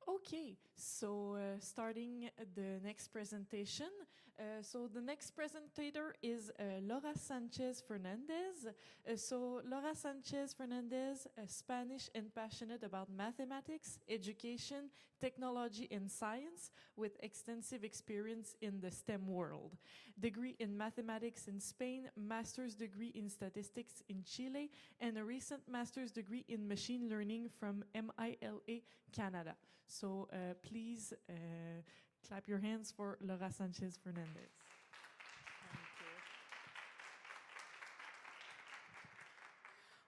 Okay, so starting the next presentation. So the next presentator is Laura Sánchez Fernández. So Laura Sánchez Fernández, Spanish and passionate about mathematics, education, technology and science with extensive experience in the STEM world. Degree in mathematics in Spain, master's degree in statistics in Chile, and a recent master's degree in machine learning from MILA, Canada. So please clap your hands for Laura Sánchez Fernández. Thank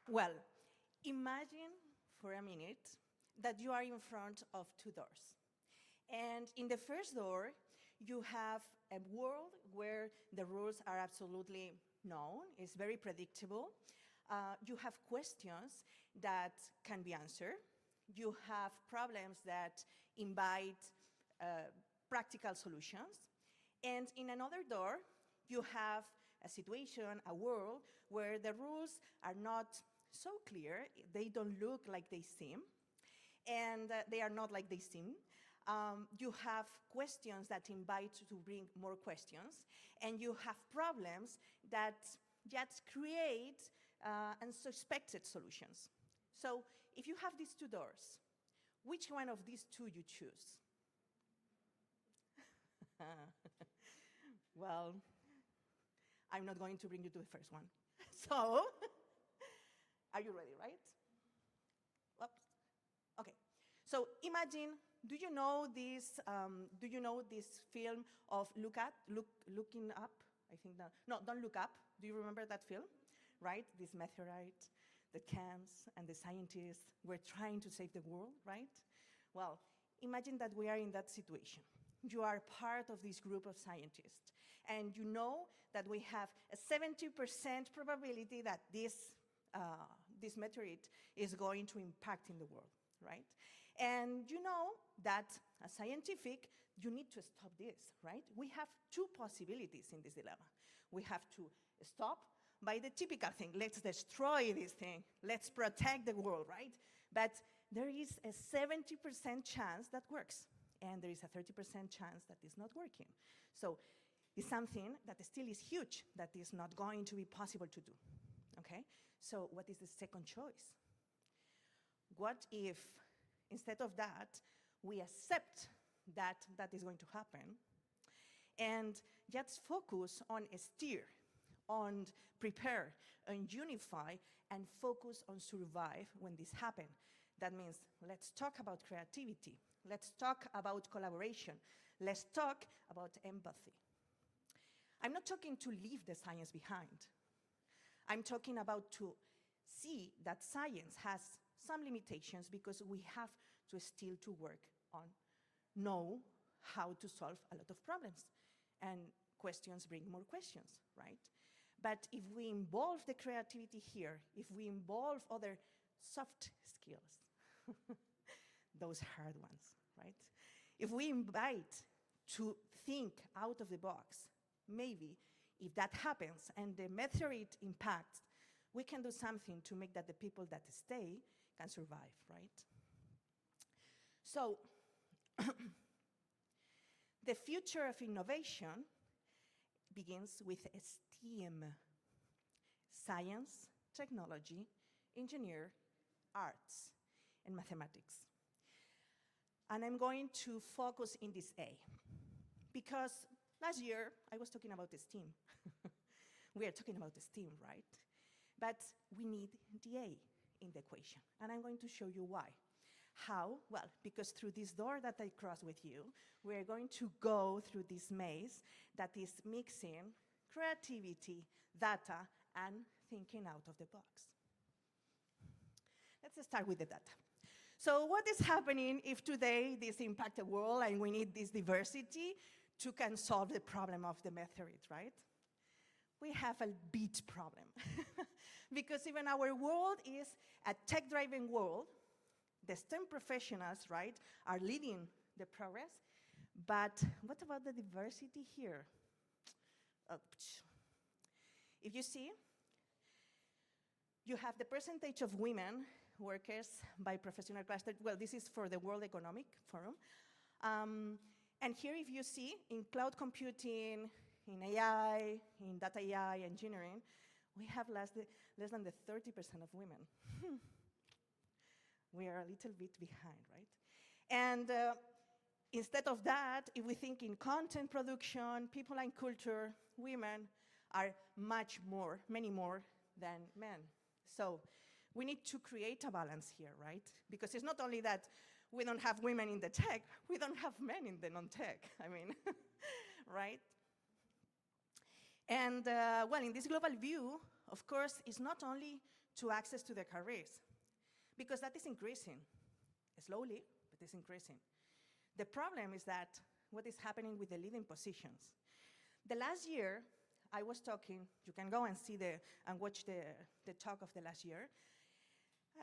you. Well, imagine for a minute that you are in front of two doors. And in the first door, you have a world where the rules are absolutely known. It's very predictable. You have questions that can be answered. You have problems that invite practical solutions. And in another door, you have a situation, a world, where the rules are not so clear. They don't look like they seem. And they are not like they seem. You have questions that invite to bring more questions. And you have problems that just create unsuspected solutions. So if you have these two doors, which one of these two you choose? Well, I'm not going to bring you to the first one. So, are you ready, right? Oops. Okay. So imagine, do you know this film of Looking Up? I think that, no, Don't Look Up. Do you remember that film? Right? This meteorite, the camps and the scientists were trying to save the world, right? Well, imagine that we are in that situation. You are part of this group of scientists, and you know that we have a 70% probability that this meteorite is going to impact in the world, right? And you know that as scientific, you need to stop this, right? We have two possibilities in this dilemma. We have to stop by the typical thing, let's destroy this thing, let's protect the world, right? But there is a 70% chance that works, and there is a 30% chance that is not working. So it's something that still is huge, that is not going to be possible to do, okay? So what is the second choice? What if, instead of that, we accept that that is going to happen, and just focus on steer, on prepare, on unify, and focus on survive when this happens. That means let's talk about creativity. Let's talk about collaboration. Let's talk about empathy. I'm not talking to leave the science behind. I'm talking about to see that science has some limitations because we have to still to work on know how to solve a lot of problems. And questions bring more questions, right? But if we involve the creativity here, if we involve other soft skills, those hard ones, right? If we invite to think out of the box, maybe if that happens and the meteorite impacts, we can do something to make that the people that stay can survive, right? So, the future of innovation begins with STEAM: science, technology, engineer, arts, and mathematics. And I'm going to focus in this A, because last year I was talking about the STEAM. We are talking about the STEAM, right? But we need the A in the equation, and I'm going to show you why. How? Well, because through this door that I crossed with you, we're going to go through this maze that is mixing creativity, data, and thinking out of the box. Let's start with the data. So what is happening if today this impacts the world and we need this diversity to can solve the problem of the meteorite, right? We have a big problem. Because even our world is a tech-driven world, the STEM professionals, right, are leading the progress, but what about the diversity here? If you see, you have the percentage of women workers by professional cluster. Well, this is for the World Economic Forum. And here, if you see, in cloud computing, in AI, in data AI engineering, we have less than the 30% of women. We are a little bit behind, right? And instead of that, if we think in content production, people and culture, women are many more than men. So we need to create a balance here, right? Because it's not only that we don't have women in the tech, we don't have men in the non-tech, I mean, right? And well, in this global view, of course, it's not only to access to the careers, because that is increasing, slowly, but it's increasing. The problem is that what is happening with the leading positions. The last year, I was talking, you can go and see and watch the talk of the last year,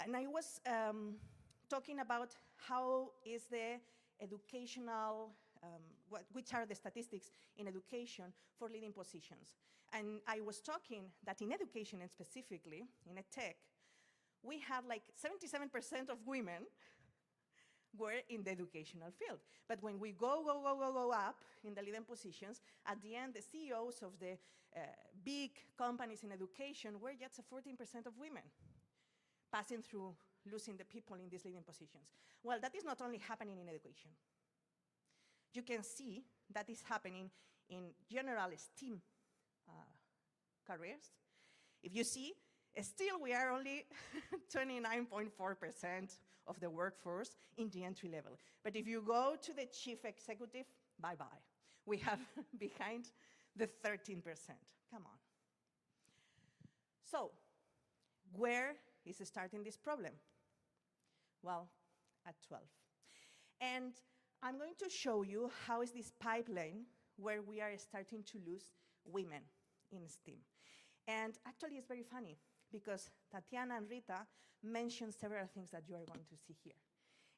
and I was talking about how is the educational, which are the statistics in education for leading positions. And I was talking that in education, and specifically in tech, we had like 77% of women were in the educational field. But when we go up in the leading positions, at the end, the CEOs of the big companies in education were just 14% of women, passing through losing the people in these leading positions. Well, that is not only happening in education. You can see that is happening in general STEAM careers. If you see, still we are only 29.4% of the workforce in the entry level. But if you go to the chief executive, bye-bye. We have behind the 13%. Come on. So, where is starting this problem? Well, at 12. And I'm going to show you how is this pipeline where we are starting to lose women in STEAM. And actually, it's very funny, because Tatiana and Rita mentioned several things that you are going to see here.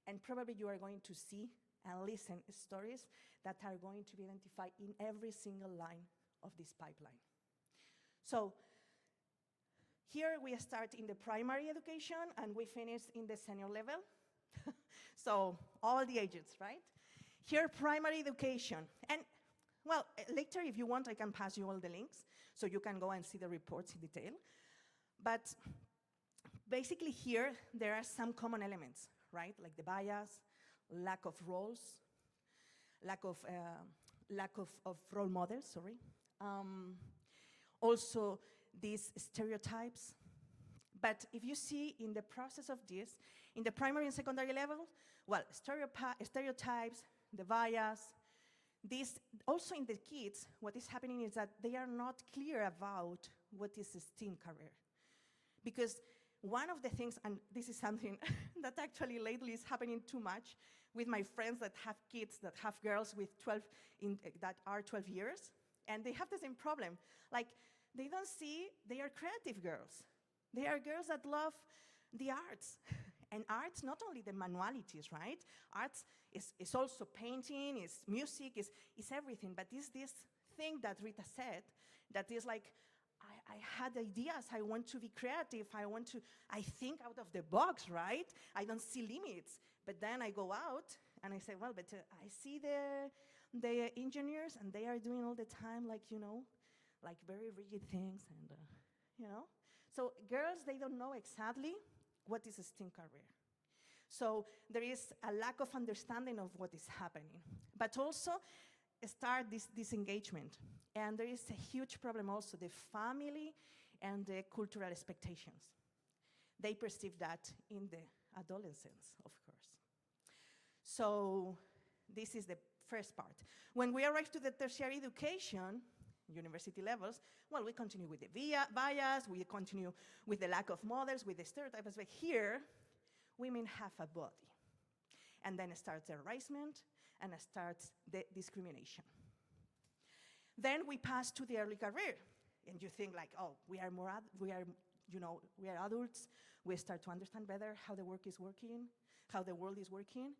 And probably you are going to see and listen stories that are going to be identified in every single line of this pipeline. So here we start in the primary education and we finish in the senior level. So all the ages, right? Here, primary education. And well, later if you want, I can pass you all the links so you can go and see the reports in detail. But basically here, there are some common elements, right? Like the bias, lack of roles, lack of role models, sorry. Also, these stereotypes. But if you see in the process of this, in the primary and secondary level, well, stereotypes, the bias, this, also in the kids, what is happening is that they are not clear about what is a STEAM career. Because one of the things, and this is something that actually lately is happening too much with my friends that have kids, that have girls with that are 12 years, and they have the same problem. Like, they don't see they are creative girls. They are girls that love the arts. And arts, not only the manualities, right? Arts is also painting, is music, is everything. But is this thing that Rita said, that is like, I had ideas, I want to be creative, I think out of the box, right? I don't see limits. But then I go out and I say, well, but I see the engineers and they are doing all the time, like, you know, like very rigid things and, you know. So girls, they don't know exactly what is a STEAM career. So there is a lack of understanding of what is happening. But also start this disengagement. And there is a huge problem also, the family and the cultural expectations. They perceive that in the adolescence, of course. So this is the first part. When we arrive to the tertiary education, university levels, well, we continue with the bias, we continue with the lack of models, with the stereotypes, but here, women have a body. And then starts the harassment, and starts the discrimination. Then we pass to the early career, and you think like, oh, we are adults, we start to understand better how the work is working, how the world is working.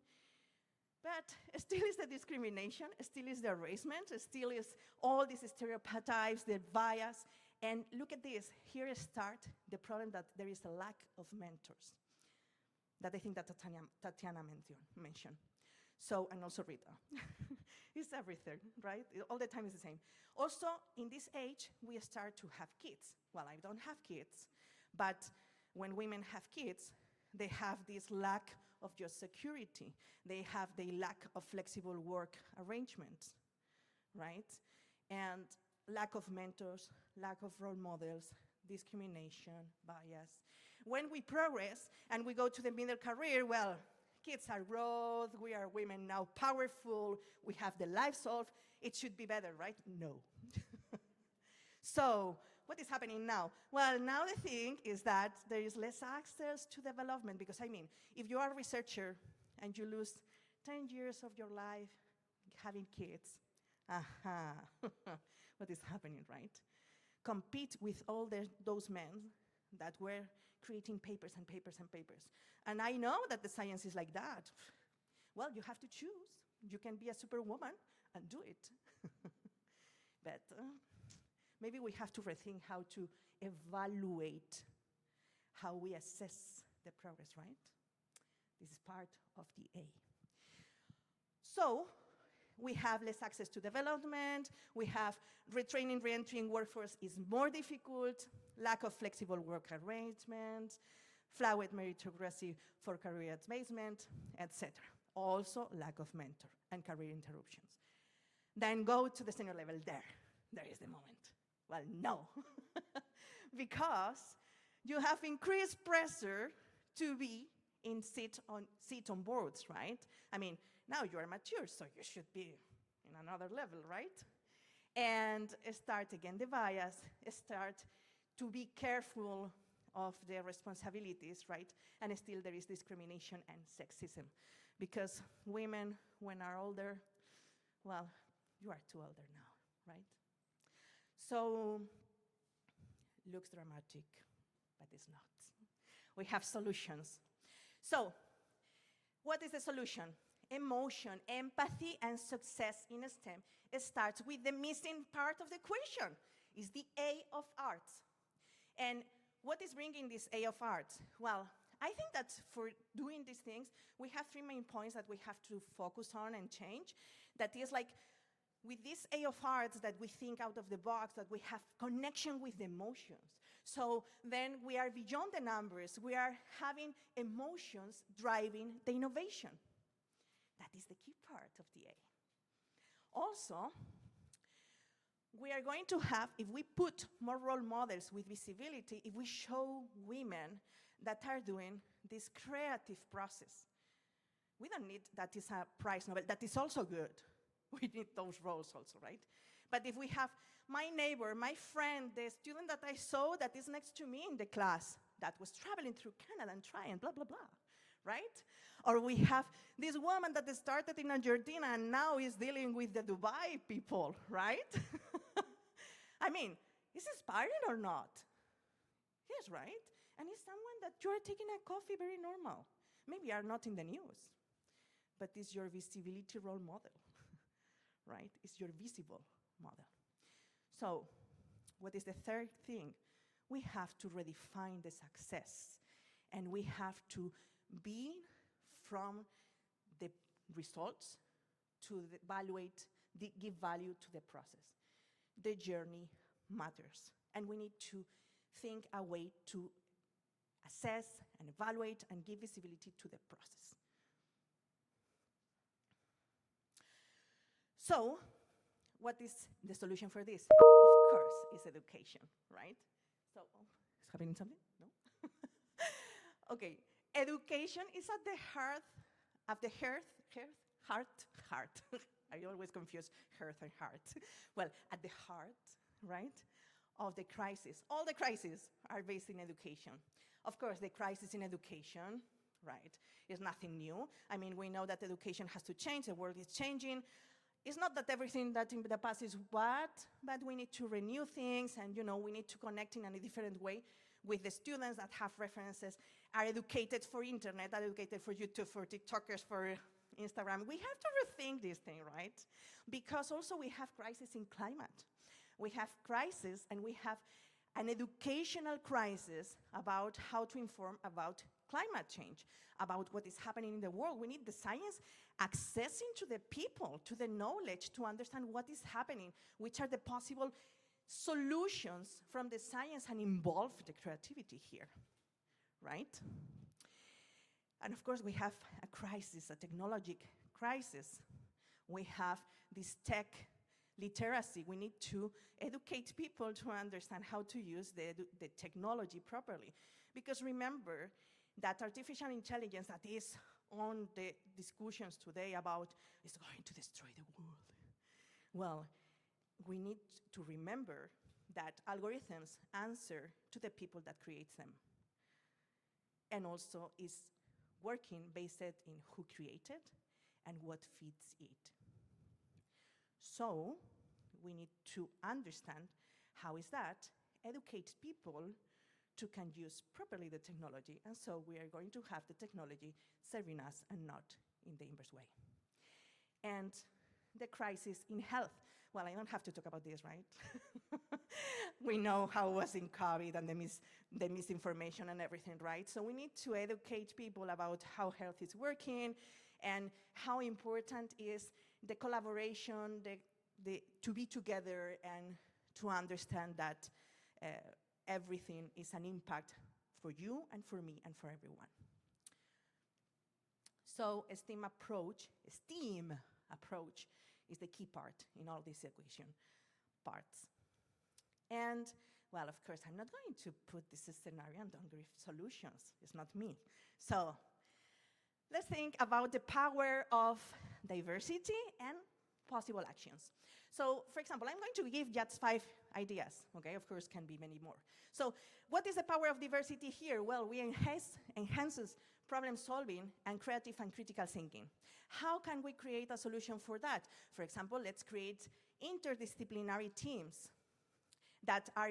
But still is the discrimination, still is the harassment, still is all these stereotypes, the bias. And look at this, here starts the problem that there is a lack of mentors. that I think that Tatiana mentioned. So, and also Rita. It's everything, right? All the time is the same. Also, in this age, we start to have kids. Well, I don't have kids, but when women have kids, they have this lack of job security. They have the lack of flexible work arrangements, right? And lack of mentors, lack of role models, discrimination, bias. When we progress and we go to the middle career, well, kids are growth, we are women now powerful, we have the life solved, it should be better, right? No. So, what is happening now? Well, now the thing is that there is less access to development, because I mean, if you are a researcher and you lose 10 years of your life having kids, what is happening, right? Compete with all those men that were creating papers and papers and papers. And I know that the science is like that. Well, you have to choose. You can be a superwoman and do it. But maybe we have to rethink how to evaluate how we assess the progress, right? This is part of the A. So, we have less access to development, we have retraining, re-entering workforce is more difficult, lack of flexible work arrangements, flawed meritocracy for career advancement, etc. Also, lack of mentor and career interruptions. Then go to the senior level, there is the moment. Well, no, because you have increased pressure to be in sit on boards, right? I mean, now you are mature, so you should be in another level, right? And start again the bias, start to be careful of the responsibilities, right? And still there is discrimination and sexism. Because women, when are older, well, you are too older now, right? So, looks dramatic, but it's not. We have solutions. So, what is the solution? Emotion, empathy, and success in STEM. It starts with the missing part of the equation. It's the A of arts. And what is bringing this A of arts? Well, I think that for doing these things, we have 3 main points that we have to focus on and change. That is like, with this A of arts that we think out of the box, that we have connection with the emotions. So then we are beyond the numbers. We are having emotions driving the innovation. That is the key part of the A. Also, we are going to have, if we put more role models with visibility, if we show women that are doing this creative process, we don't need that is a prize Nobel, that is also good. We need those roles also, right? But if we have my neighbor, my friend, the student that I saw that is next to me in the class, that was traveling through Canada and trying blah, blah, blah, right? Or we have this woman that started in Argentina and now is dealing with the Dubai people, right? I mean, is it inspiring or not? Yes, right? And it's someone that you are taking a coffee very normal. Maybe are not in the news, but it's your visibility role model, right? It's your visible model. So, what is the third thing? We have to redefine the success, and we have to be from the results to evaluate, give value to the process. The journey matters, and we need to think a way to assess and evaluate and give visibility to the process. So, what is the solution for this? Of course, is education, right? So, is happening something? No? Okay, education is at the heart. I always confuse hearth and heart. Well, at the heart, right, of the crisis. All the crises are based in education. Of course, the crisis in education, right, is nothing new. I mean, we know that education has to change, the world is changing. It's not that everything that in the past is bad, but we need to renew things, and we need to connect in a different way with the students that have references, are educated for internet, are educated for YouTube, for TikTokers, for Instagram. We have to rethink this thing, right? Because also we have crisis in climate. We have crisis, and we have an educational crisis about how to inform about climate change, about what is happening in the world. We need the science accessing to the people, to the knowledge, to understand what is happening, which are the possible solutions from the science, and involve the creativity here, right? And of course, we have a crisis, a technologic crisis. We have this tech literacy. We need to educate people to understand how to use the technology properly. Because remember that artificial intelligence that is on the discussions today about is going to destroy the world. Well, we need to remember that algorithms answer to the people that create them, and also is working based in who created and what feeds it. So we need to understand how is that, educate people to can use properly the technology, and so we are going to have the technology serving us and not in the inverse way. And the crisis in health. Well, I don't have to talk about this, right? We know how it was in COVID and the misinformation and everything, right? So we need to educate people about how health is working and how important is the collaboration, to be together and to understand that everything is an impact for you and for me and for everyone. So STEAM approach is the key part in all these equation parts. And, well, of course, I'm not going to put this scenario and don't give solutions. It's not me. So let's think about the power of diversity and possible actions. So, for example, I'm going to give just 5 ideas, okay? Of course, can be many more. So what is the power of diversity here? Well, we enhances problem solving and creative and critical thinking. How can we create a solution for that? For example, let's create interdisciplinary teams that are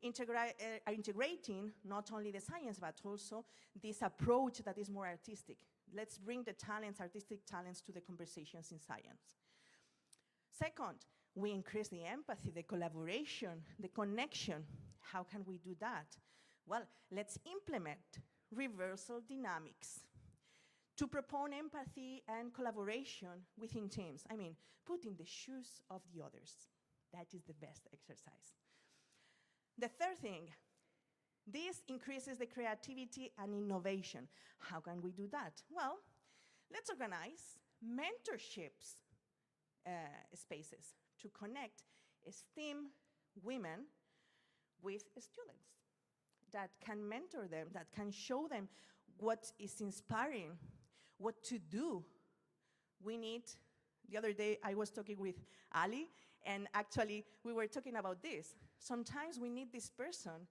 integrating not only the science, but also this approach that is more artistic. Let's bring the artistic talents to the conversations in science. Second, we increase the empathy, the collaboration, the connection. How can we do that? Well, let's implement reversal dynamics to propose empathy and collaboration within teams. I mean, put in the shoes of the others. That is the best exercise. The third thing, this increases the creativity and innovation. How can we do that? Well, let's organize mentorships spaces to connect STEAM women with students that can mentor them, that can show them what is inspiring, what to do. The other day I was talking with Ali, and actually we were talking about this. Sometimes we need this person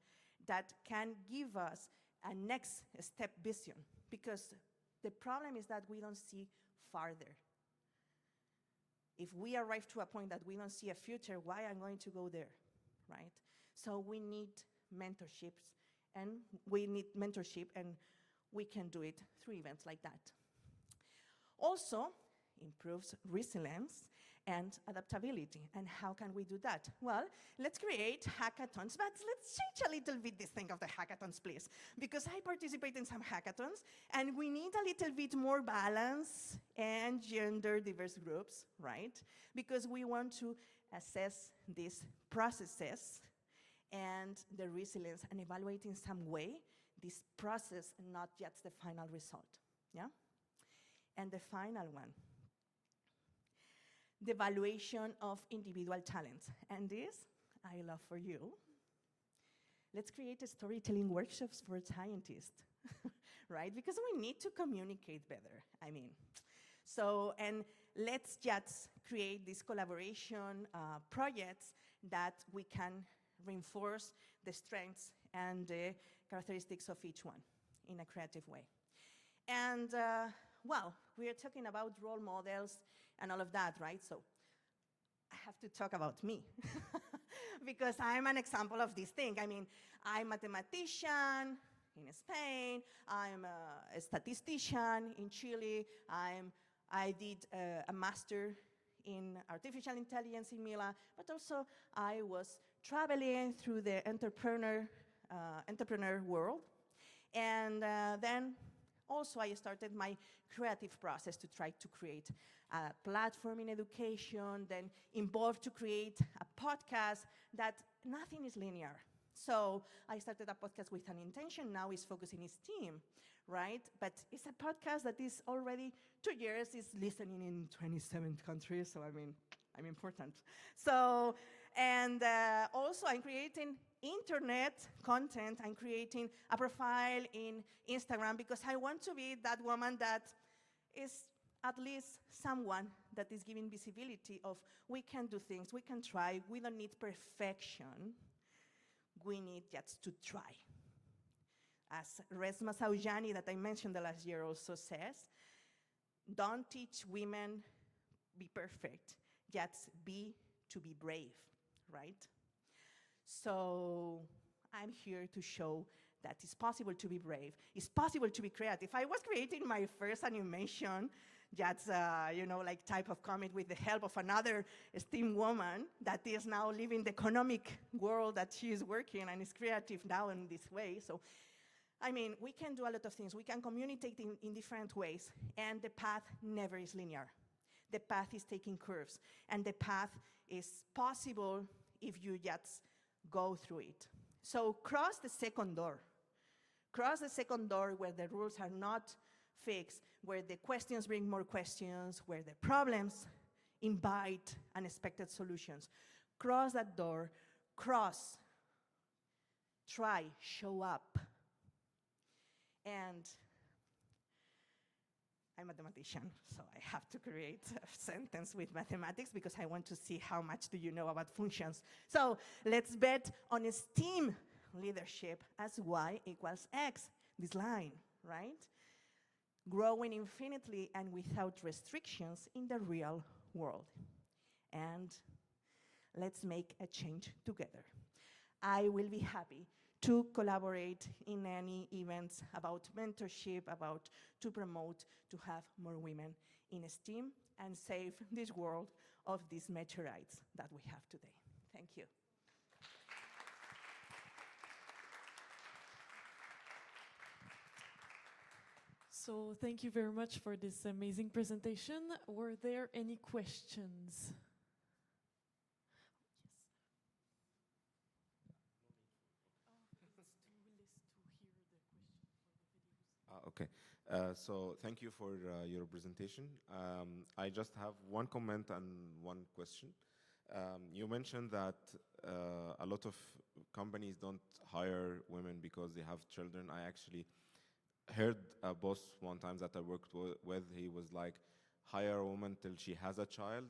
that can give us a next step vision, because the problem is that we don't see farther. If we arrive to a point that we don't see a future, why I'm going to go there, right? So we need mentorships, and we can do it through events like that. Also, improves resilience and adaptability. And how can we do that? Well, let's create hackathons, but let's change a little bit this thing of the hackathons, please, because I participate in some hackathons, and we need a little bit more balance and gender diverse groups, right? Because we want to assess these processes and the resilience and evaluate in some way this process and not just the final result, yeah? And the final one, the evaluation of individual talents. And this, I love for you. Let's create a storytelling workshops for scientists, right? Because we need to communicate better, I mean. So, and let's just create these collaboration projects that we can reinforce the strengths and the characteristics of each one in a creative way. And, well, we are talking about role models and all of that, right? So I have to talk about me because I'm an example of this thing. I mean, I'm a mathematician in Spain. I'm a statistician in Chile. I did a master in artificial intelligence in Milan, but also I was traveling through the entrepreneur world. And then also I started my creative process to try to create a platform in education, then involved to create a podcast that nothing is linear. So I started a podcast with an intention, now it's focusing its team, right? But it's a podcast that is already 2 years, is listening in 27 countries, so I mean, I'm important. So, and also I'm creating internet content. I'm creating a profile in Instagram because I want to be that woman that is at least someone that is giving visibility of we can do things, we can try, we don't need perfection, we need just to try. As Resma Saujani that I mentioned the last year also says, don't teach women be perfect, just be to be brave, right? So I'm here to show that it's possible to be brave. It's possible to be creative. I was creating my first animation, just, like type of comic with the help of another esteemed woman that is now living the economic world that she is working and is creative now in this way. So, I mean, we can do a lot of things. We can communicate in different ways, and the path never is linear. The path is taking curves, and the path is possible if you just go through it. So cross the second door. Cross the second door where the rules are not fixed, where the questions bring more questions, where the problems invite unexpected solutions. Cross that door, cross, try, show up. And I'm a mathematician, so I have to create a sentence with mathematics because I want to see how much do you know about functions. So let's bet on STEAM leadership as y equals x, this line, right? Growing infinitely and without restrictions in the real world. And let's make a change together. I will be happy to collaborate in any events about mentorship, about to promote, to have more women in STEAM and save this world of these meteorites that we have today. Thank you. So thank you very much for this amazing presentation. Were there any questions? Okay, so thank you for your presentation. I just have one comment and one question. You mentioned that a lot of companies don't hire women because they have children. I actually heard a boss one time that I worked with, he was like, hire a woman till she has a child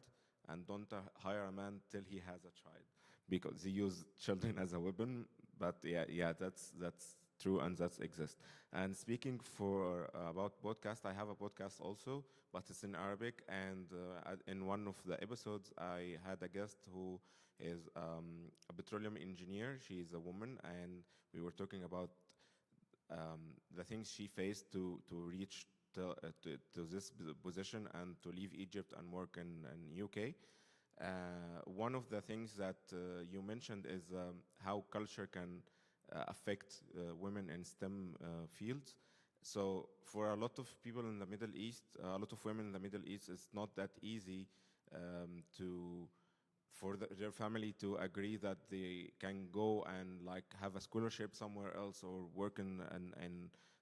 and don't hire a man till he has a child, because he used children as a weapon. But yeah, that's true, and that exists. And speaking about podcast, I have a podcast also, but it's in Arabic. And in one of the episodes, I had a guest who is a petroleum engineer. She's a woman, and we were talking about the things she faced to reach to this position and to leave Egypt and work in UK. One of the things that you mentioned is how culture can affect women in STEM fields. So for a lot of people in the Middle East, a lot of women in the Middle East, it's not that easy for their family to agree that they can go and like have a scholarship somewhere else or work in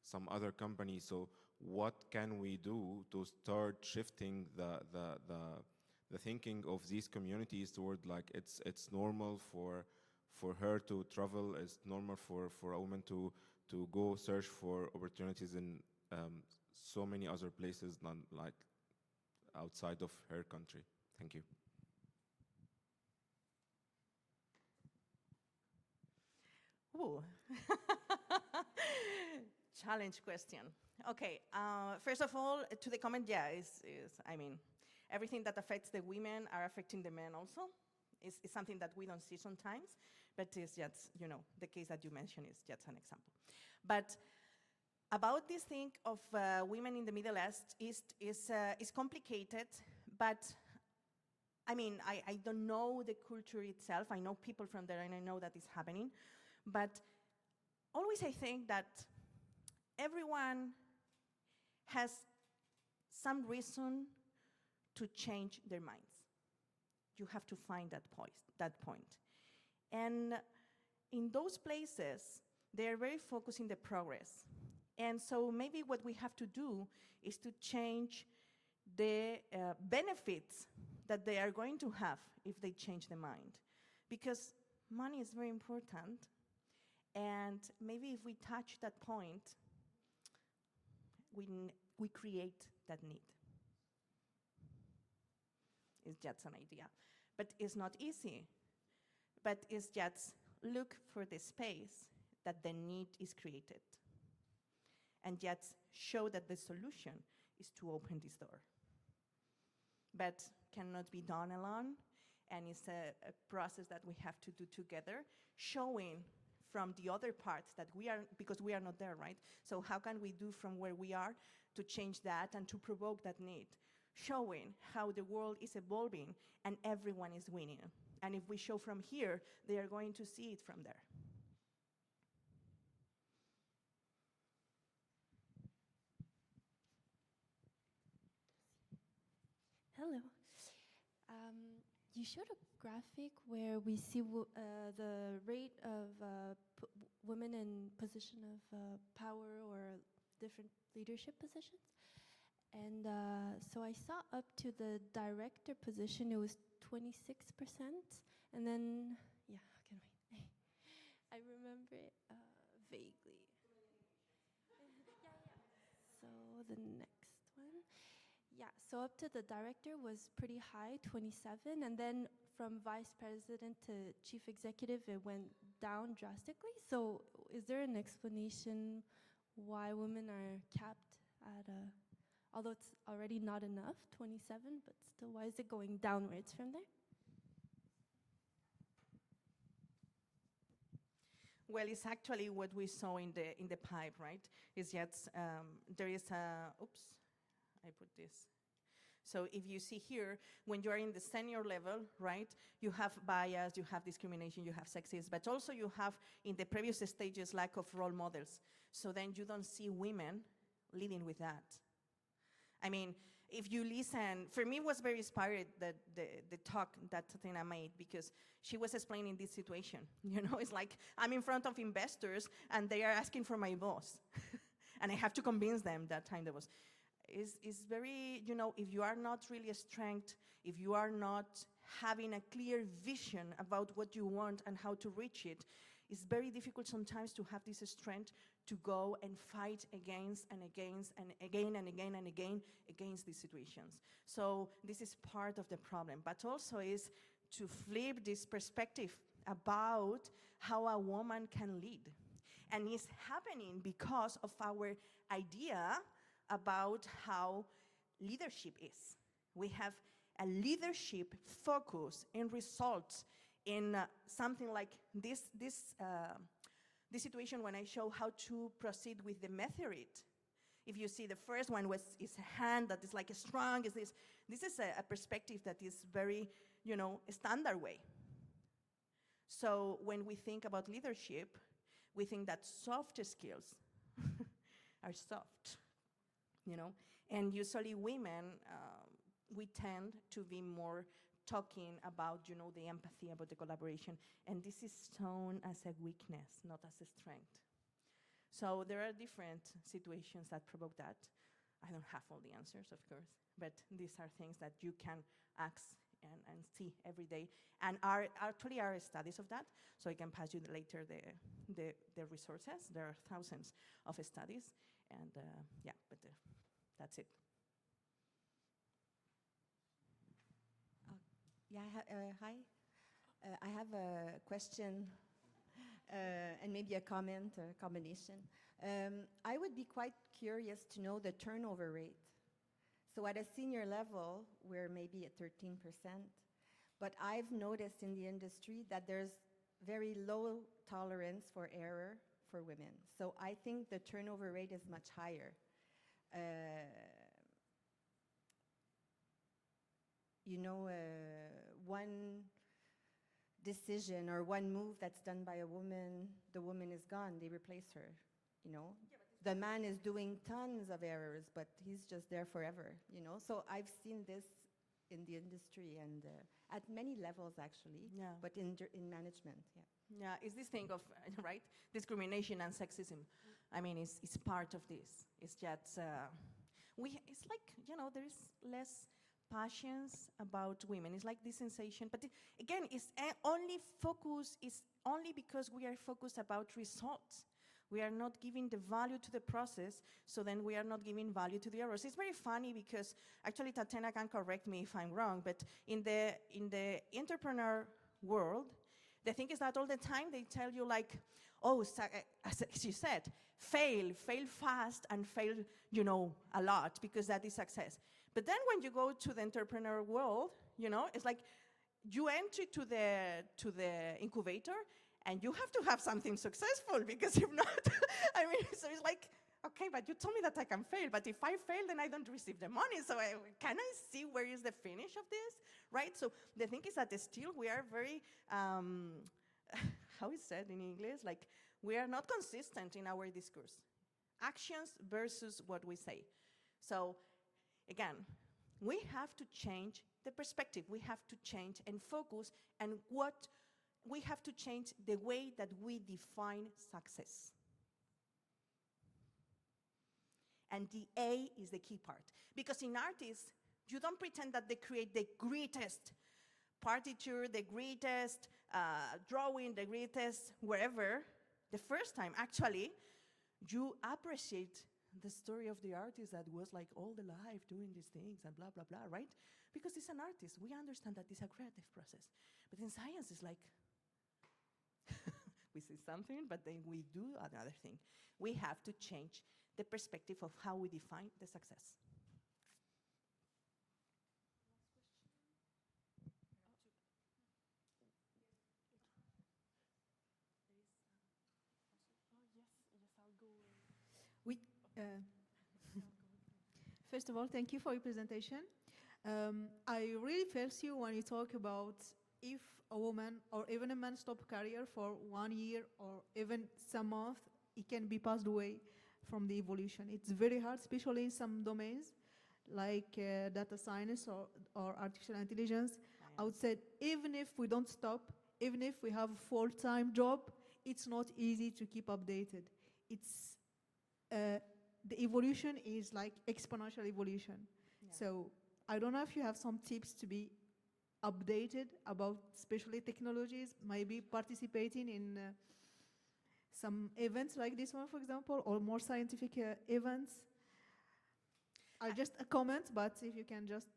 some other company. So what can we do to start shifting the thinking of these communities toward like it's normal for her to travel, it's normal for a woman to go search for opportunities in so many other places, not like outside of her country. Thank you. Ooh. Challenge question. Okay, first of all, to the comment, yeah, I mean, everything that affects the women are affecting the men also. It's something that we don't see sometimes, but it's just, the case that you mentioned is just an example. But about this thing of women in the Middle East is complicated, but I mean, I don't know the culture itself. I know people from there, and I know that it's happening. But always I think that everyone has some reason to change their minds. You have to find that point. And in those places, they're very focused in the progress. And so maybe what we have to do is to change the benefits that they are going to have if they change their mind. Because money is very important, and maybe if we touch that point, we create that need. It's just an idea. But it's not easy. But it's just look for the space that the need is created. And just show that the solution is to open this door. But cannot be done alone, and it's a process that we have to do together, showing from the other parts that we are, because we are not there, right? So how can we do from where we are to change that and to provoke that need? Showing how the world is evolving and everyone is winning. And if we show from here, they are going to see it from there. Hello. You showed a graphic where we see the rate of women in position of power or different leadership positions. And so I saw up to the director position, it was 26%. And then, yeah, can we? I remember it vaguely. So the next one. Yeah, so up to the director was pretty high, 27, and then from vice president to chief executive, it went down drastically. So is there an explanation why women are capped at although it's already not enough, 27, but still, why is it going downwards from there? Well, it's actually what we saw in the pipe, right? Is yet there is a, oops, I put this. So if you see here, when you are in the senior level, right, you have bias, you have discrimination, you have sexism, but also you have, in the previous stages, lack of role models. So then you don't see women leading with that. I mean, if you listen, for me it was very inspired the talk that Tatiana made, because she was explaining this situation. You know, it's like I'm in front of investors and they are asking for my boss. And I have to convince them that time there was. Is very, you know, if you are not really a strength, if you are not having a clear vision about what you want and how to reach it, it's very difficult sometimes to have this strength to go and fight against and against and again and again and again against these situations. So this is part of the problem, but also is to flip this perspective about how a woman can lead. And it's happening because of our idea about how leadership is. We have a leadership focus in results in something like this situation when I show how to proceed with the method. If you see the first one is a hand that is like a strong, is this is a perspective that is very, you know, a standard way. So when we think about leadership, we think that soft skills are soft. You know, and usually women, we tend to be more talking about, you know, the empathy, about the collaboration, and this is shown as a weakness, not as a strength. So there are different situations that provoke that. I don't have all the answers, of course, but these are things that you can ask and see every day, and actually are studies of that, so I can pass you later the resources. There are thousands of studies, and yeah, but that's it. Yeah, hi. I have a question and maybe a comment, a combination. I would be quite curious to know the turnover rate. So at a senior level, we're maybe at 13%, but I've noticed in the industry that there's very low tolerance for error for women. So I think the turnover rate is much higher. You know, one decision or one move that's done by a woman, the woman is gone, they replace her, you know? the man is doing tons of errors, but he's just there forever, So I've seen this in the industry and at many levels, actually, Yeah. but in management, yeah. Yeah, it's this thing of, right, discrimination and sexism. I mean, it's part of this. It's just, it's like, there is less passions about women. It's like this sensation. But again, it's only because we are focused about results. We are not giving the value to the process, so then we are not giving value to the errors. It's very funny because, actually, Tatiana can correct me if I'm wrong, but in the entrepreneur world, the thing is that all the time they tell you like, oh, as you said, fail fast and fail, a lot, because that is success. But then when you go to the entrepreneur world, it's like you enter to the incubator and you have to have something successful, because if not, I mean, so it's like, okay, but you told me that I can fail, but if I fail, then I don't receive the money, so can I see where is the finish of this, right? So the thing is that still we are very, how is said in English, like we are not consistent in our discourse. Actions versus what we say. So again, we have to change the perspective, we have to change and focus, and we have to change the way that we define success. And the A is the key part. Because in artists, you don't pretend that they create the greatest partiture, the greatest drawing, the greatest wherever. The first time, actually, you appreciate the story of the artist that was like all the life doing these things and blah, blah, blah, right? Because it's an artist. We understand that it's a creative process. But in science, it's like, we see something, but then we do another thing. We have to change the perspective of how we define the success. Oui. First of all, thank you for your presentation. I really felt you when you talk about if a woman or even a man stop career for 1 year or even some months, it can be passed away from the evolution. It's very hard, especially in some domains like data science or artificial intelligence. I would say even if we don't stop, even if we have a full-time job, it's not easy to keep updated. It's the evolution is like exponential evolution. Yeah. So I don't know if you have some tips to be updated about especially technologies, maybe participating in some events like this one, for example, or more scientific events. Just a comment, but if you can just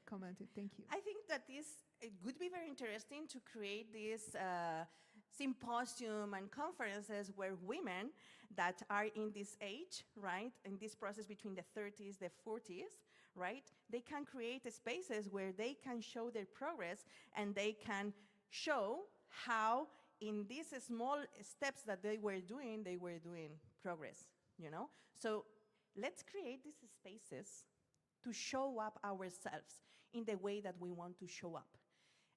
comment it, thank you. I think that it would be very interesting to create this symposium and conferences where women that are in this age, right, in this process between the 30s, the 40s, right, they can create spaces where they can show their progress and they can show how in these small steps that they were doing progress, So let's create these spaces to show up ourselves in the way that we want to show up.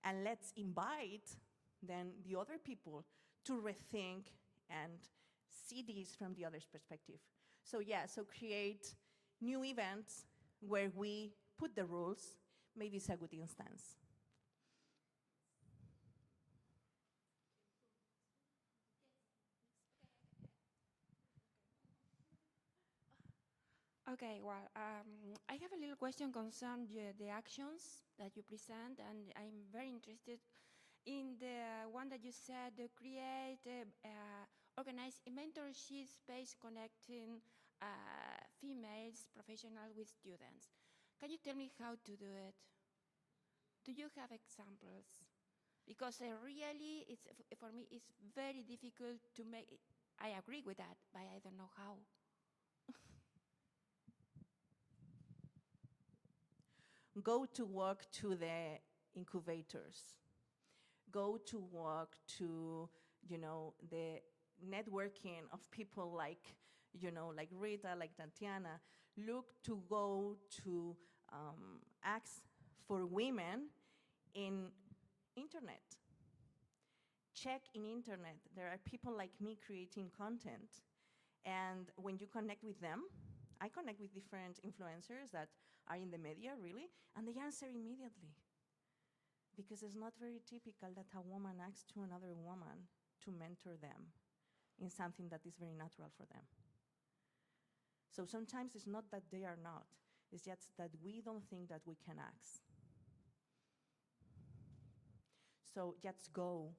And let's invite then the other people to rethink and see this from the other's perspective. So yeah, so create new events where we put the rules. Maybe it's a good instance. Okay, well, I have a little question concerning the actions that you present, and I'm very interested in the one that you said, create, organize a mentorship space connecting females, professionals with students. Can you tell me how to do it? Do you have examples? Because really, for me, it's very difficult to make it. I agree with that, but I don't know how. Go to walk to the incubators. Go to walk to, the networking of people like, like Rita, like Tatiana. Look to go to acts for women in internet. Check in internet. There are people like me creating content. And when you connect with them, I connect with different influencers that are in the media, really, and they answer immediately. Because it's not very typical that a woman asks to another woman to mentor them in something that is very natural for them. So sometimes it's not that they are not, it's just that we don't think that we can ask. So just go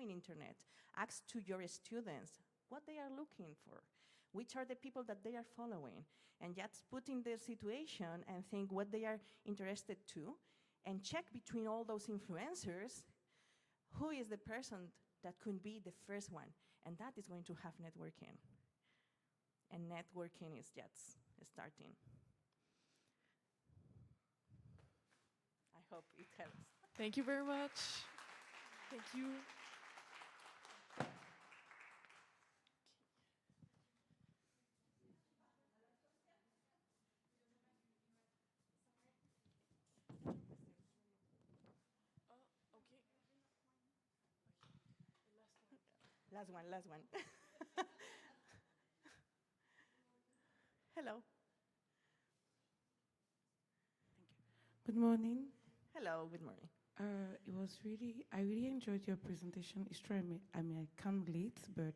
in internet, ask to your students what they are looking for, which are the people that they are following, and just put in their situation and think what they are interested to, and check between all those influencers who is the person that could be the first one, and that is going to have networking. And networking is just starting. I hope it helps. Thank you very much. Thank you. Last one. Hello. Good morning. Hello, good morning. I really enjoyed your presentation. It's true, I can't relate, but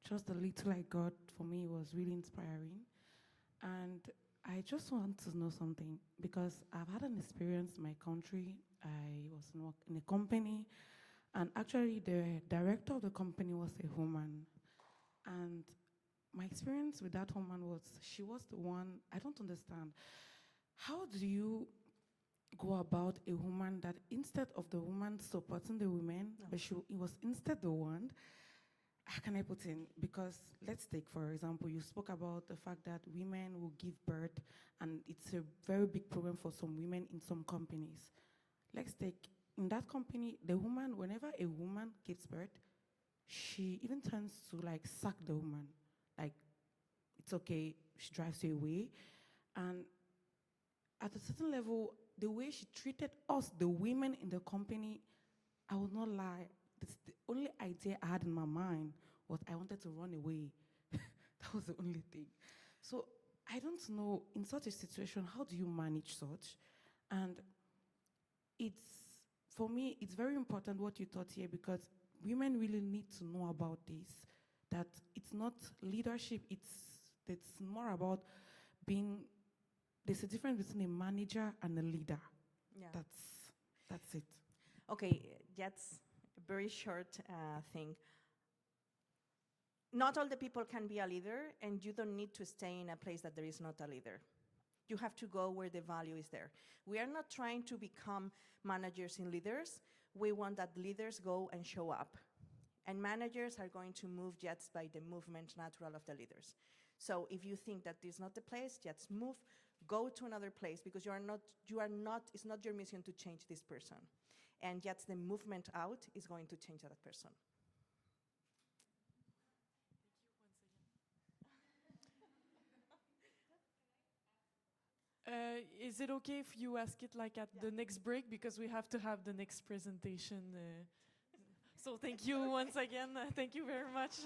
just the little I got for me was really inspiring. And I just want to know something, because I've had an experience in my country. I was in a company, and actually the director of the company was a woman. And my experience with that woman was, she was the one, I don't understand. How do you go about a woman that instead of the woman supporting the women, but it was instead the one, how can I put in? Because let's take, for example, you spoke about the fact that women will give birth, and it's a very big problem for some women in some companies. Let's take, in that company, the woman, whenever a woman gives birth, she even turns to like sack the woman. Like, it's okay, she drives you away. And at a certain level, the way she treated us, the women in the company, I will not lie, the only idea I had in my mind was I wanted to run away. That was the only thing. So I don't know, in such a situation, how do you manage such? And for me, it's very important what you taught here, because women really need to know about this, that it's not leadership, it's more about being, there's a difference between a manager and a leader. Yeah. That's it. Okay, that's a very short thing. Not all the people can be a leader, and you don't need to stay in a place that there is not a leader. You have to go where the value is there. We are not trying to become managers and leaders. We want that leaders go and show up. And managers are going to move just by the movement natural of the leaders. So if you think that this is not the place, just move, go to another place, because it's not your mission to change this person. And just the movement out is going to change that person. Is it okay if you ask it like at the next break, because we have to have the next presentation? So thank you once again. Thank you very much.